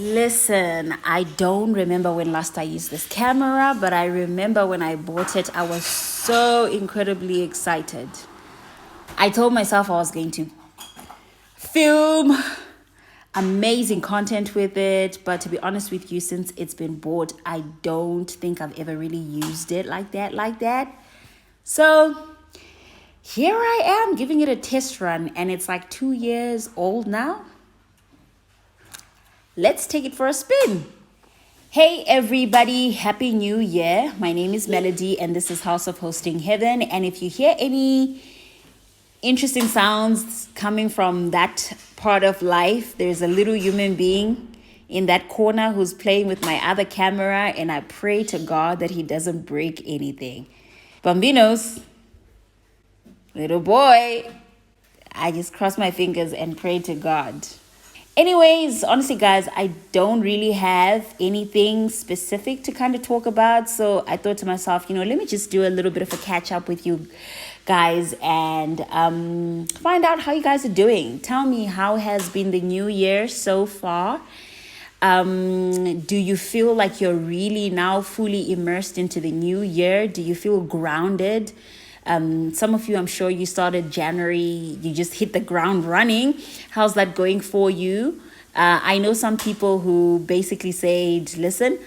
Listen, I don't remember when last I used this camera, but I remember when I bought it, I was so incredibly excited. I told myself I was going to film amazing content with it, but to be honest with you, since it's been bought, I don't think I've ever really used it like that. So here I am giving it a test run, and it's like 2 years old now. Let's take it for a spin. Hey everybody, happy new year. My name is Melody and this is House of Hosting Heaven. And if you hear any interesting sounds coming from that part of life, there's a little human being in that corner who's playing with my other camera, and I pray to God that he doesn't break anything. Bambinos, little boy, I just cross my fingers and pray to God. Anyways, honestly, guys, I don't really have anything specific to kind of talk about. So I thought to myself, let me just do a little bit of a catch up with you guys and find out how you guys are doing. Tell me, how has been the new year so far? Do you feel like you're really now fully immersed into the new year? Do you feel grounded? Some of you, I'm sure you started January, you just hit the ground running. How's that going for you? I know some people who basically said, listen,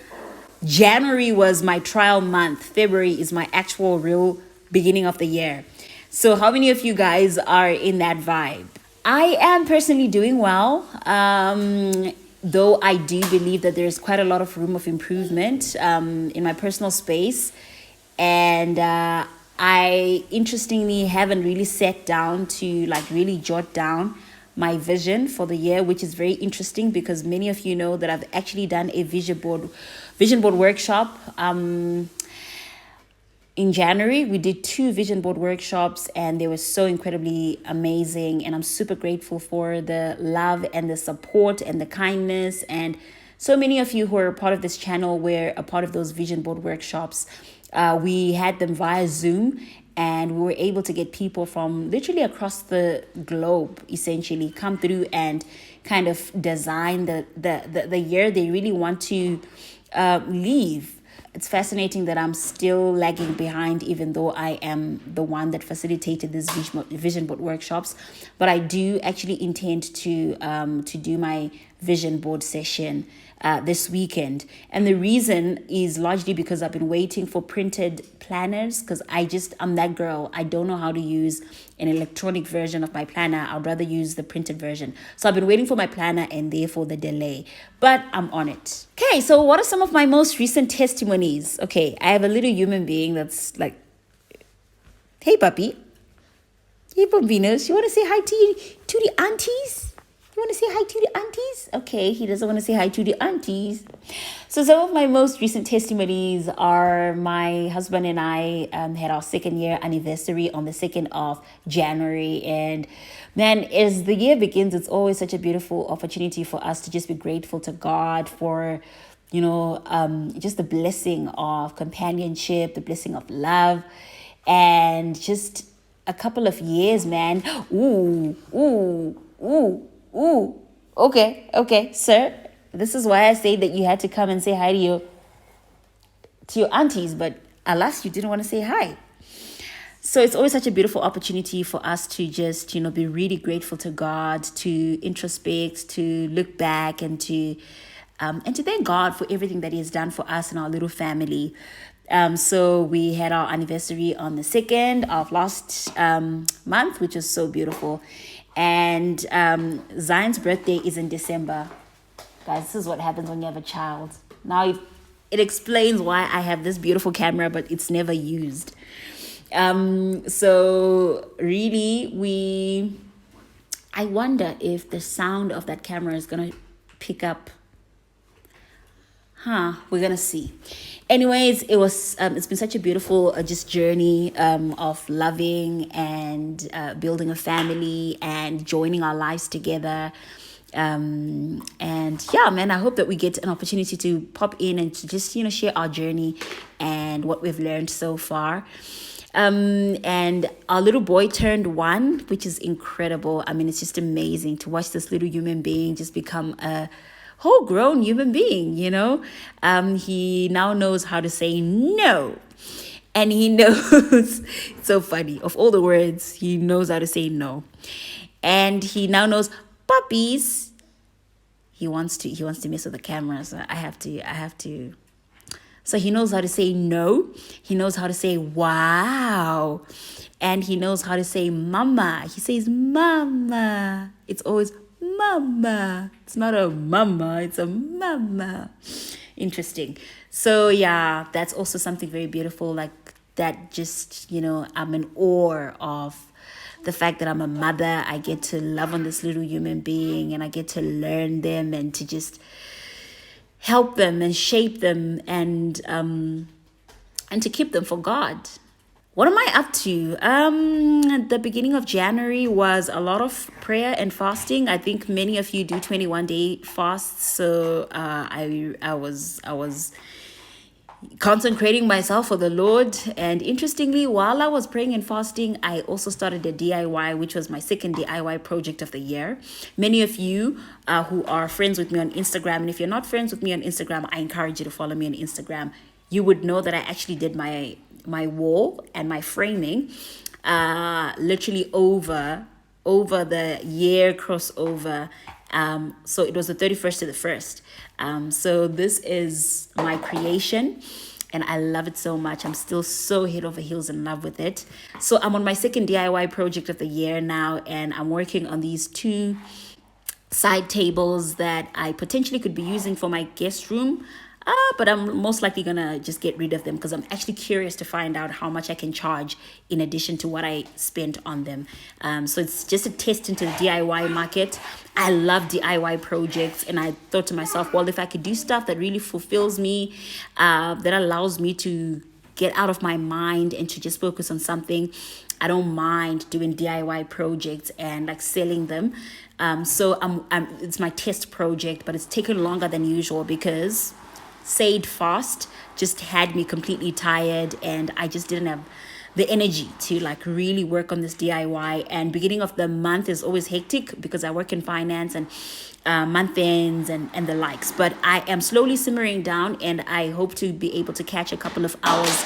January was my trial month. February is my actual real beginning of the year. So how many of you guys are in that vibe? I am personally doing well. Though I do believe that there's quite a lot of room of improvement in my personal space. And I interestingly haven't really sat down to really jot down my vision for the year, which is very interesting because many of you know that I've actually done a vision board workshop. In January, we did 2 vision board workshops and they were so incredibly amazing. And I'm super grateful for the love and the support and the kindness. And so many of you who are a part of this channel were a part of those vision board workshops. We had them via Zoom and we were able to get people from literally across the globe essentially come through and kind of design the year they really want to leave. It's fascinating that I'm still lagging behind, even though I am the one that facilitated these vision board workshops. But I do actually intend to do my vision board session this weekend. And the reason is largely because I've been waiting for printed planners because I'm that girl. I don't know how to use an electronic version of my planner. I'd rather use the printed version. So I've been waiting for my planner and therefore the delay, but I'm on it. Okay, so what are some of my most recent testimonies? Okay, I have a little human being that's like, hey puppy, hey Bambinos, you want to say hi to the aunties? You want to say hi to the aunties? Okay, he doesn't want to say hi to the aunties. So some of my most recent testimonies are my husband and I had our 2nd year anniversary on the 2nd of January. And man, as the year begins, it's always such a beautiful opportunity for us to just be grateful to God for, just the blessing of companionship, the blessing of love, and just a couple of years, man. Ooh, okay, sir. This is why I say that you had to come and say hi to your aunties, but alas, you didn't want to say hi. So it's always such a beautiful opportunity for us to just, be really grateful to God, to introspect, to look back, and to thank God for everything that He has done for us and our little family. So we had our anniversary on the 2nd of last month, which was so beautiful. And Zion's birthday is in December. Guys, this is what happens when you have a child. Now it explains why I have this beautiful camera, but it's never used. So really, I wonder if the sound of that camera is going to pick up. We're gonna see. Anyways, it's been such a beautiful just journey of loving and building a family and joining our lives together. And yeah, man, I hope that we get an opportunity to pop in and to just share our journey and what we've learned so far. And our little boy turned 1, which is incredible. I mean, it's just amazing to watch this little human being just become a whole grown human being, you know. He now knows how to say no. And he knows, it's so funny, of all the words, he knows how to say no. And he now knows puppies. He wants to mess with the camera, so I have to. So he knows how to say no. He knows how to say wow. And he knows how to say mama. He says mama. It's always mama. It's not a mama, it's a mama. Interesting. So yeah, that's also something very beautiful. Like that, just, I'm in awe of the fact that I'm a mother. I get to love on this little human being, and I get to learn them and to just help them and shape them, and to keep them for God. What am I up to? The beginning of January was a lot of prayer and fasting. I think many of you do 21-day fasts, so I was consecrating myself for the Lord. And interestingly, while I was praying and fasting, I also started a DIY, which was my second DIY project of the year. Many of you who are friends with me on Instagram, and if you're not friends with me on Instagram, I encourage you to follow me on Instagram. You would know that I actually did my wall and my framing literally over the year crossover. So it was the 31st to the 1st. So this is my creation, and I love it so much. I'm still so head over heels in love with it. So I'm on my second DIY project of the year now, and I'm working on these 2 side tables that I potentially could be using for my guest room. But I'm most likely gonna just get rid of them because I'm actually curious to find out how much I can charge in addition to what I spent on them. So it's just a test into the DIY market. I love DIY projects, and I thought to myself, well, if I could do stuff that really fulfills me, that allows me to get out of my mind and to just focus on something, I don't mind doing DIY projects and like selling them. So it's my test project, but it's taken longer than usual because Said fast just had me completely tired, and I just didn't have the energy to like really work on this DIY. And beginning of the month is always hectic because I work in finance and month ends and the likes. But I am slowly simmering down, and I hope to be able to catch a couple of hours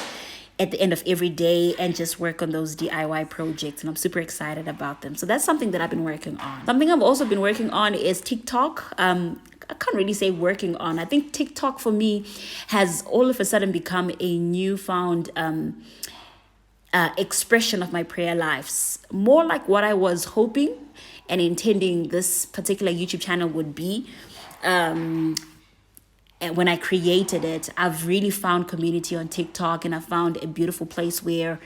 at the end of every day and just work on those DIY projects, and I'm super excited about them. So that's something that I've been working on. Something I've also been working on is TikTok. I can't really say working on. I think TikTok for me has all of a sudden become a newfound expression of my prayer lives. More like what I was hoping and intending this particular YouTube channel would be. And when I created it, I've really found community on TikTok, and I found a beautiful place where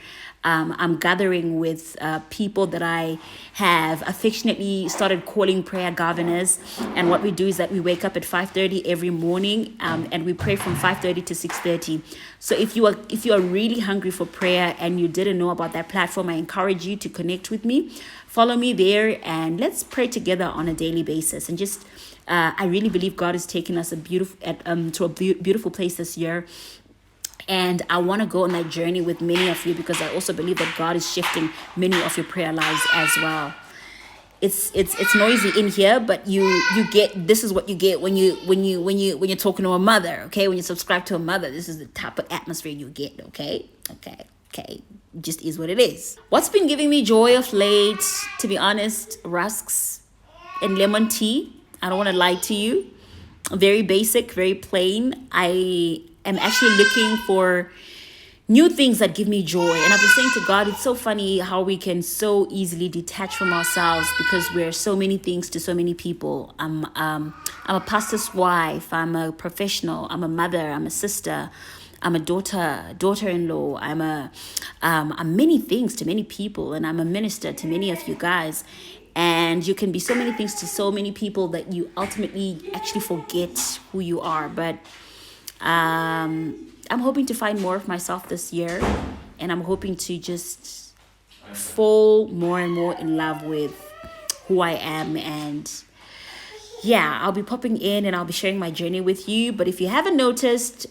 I'm gathering with people that I have affectionately started calling prayer governors. And what we do is that we wake up at 5:30 every morning, and we pray from 5:30 to 6:30. So if you are really hungry for prayer and you didn't know about that platform, I encourage you to connect with me, follow me there, and let's pray together on a daily basis. And just I really believe God is taking us to a beautiful place this year. And I want to go on that journey with many of you because I also believe that God is shifting many of your prayer lives as well. It's noisy in here, but you get, this is what you get when you're talking to a mother, okay? When you subscribe to a mother, this is the type of atmosphere you get, okay? Okay. Just is what it is. What's been giving me joy of late, to be honest, rusks and lemon tea. I don't want to lie to you. Very basic, very plain. I am actually looking for new things that give me joy. And I've been saying to God, it's so funny how we can so easily detach from ourselves because we're so many things to so many people. I'm a pastor's wife. I'm a professional. I'm a mother. I'm a sister. I'm a daughter-in-law. I'm many things to many people, and I'm a minister to many of you guys. And you can be so many things to so many people that you ultimately actually forget who you are. But I'm hoping to find more of myself this year, and I'm hoping to just fall more and more in love with who I am. And yeah, I'll be popping in and I'll be sharing my journey with you. But if you haven't noticed,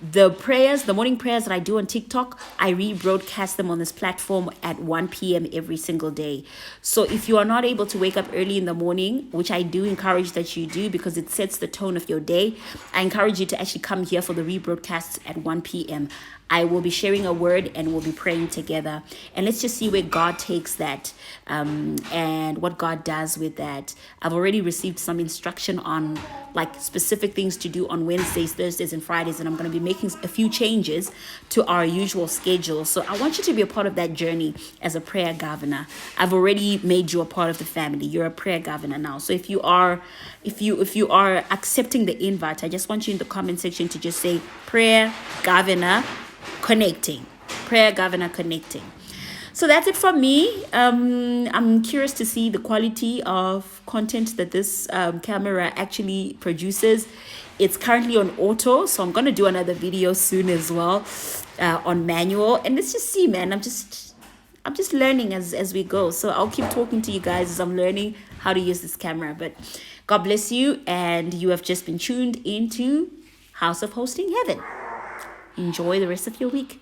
The prayers, the morning prayers that I do on TikTok, I rebroadcast them on this platform at 1 p.m. every single day. So if you are not able to wake up early in the morning, which I do encourage that you do because it sets the tone of your day, I encourage you to actually come here for the rebroadcasts at 1 p.m. I will be sharing a word and we'll be praying together. And let's just see where God takes that and what God does with that. I've already received some instruction on like specific things to do on Wednesdays, Thursdays, and Fridays. And I'm going to be making a few changes to our usual schedule. So I want you to be a part of that journey as a prayer governor. I've already made you a part of the family. You're a prayer governor now. So if you are accepting the invite, I just want you in the comment section to just say prayer governor connecting. Prayer governor connecting. So that's it from me. I'm curious to see the quality of content that this camera actually produces. It's currently on auto, so I'm going to do another video soon as well on manual. And let's just see, man. I'm just learning as we go. So I'll keep talking to you guys as I'm learning how to use this camera. But God bless you. And you have just been tuned into House of Hosting Heaven. Enjoy the rest of your week.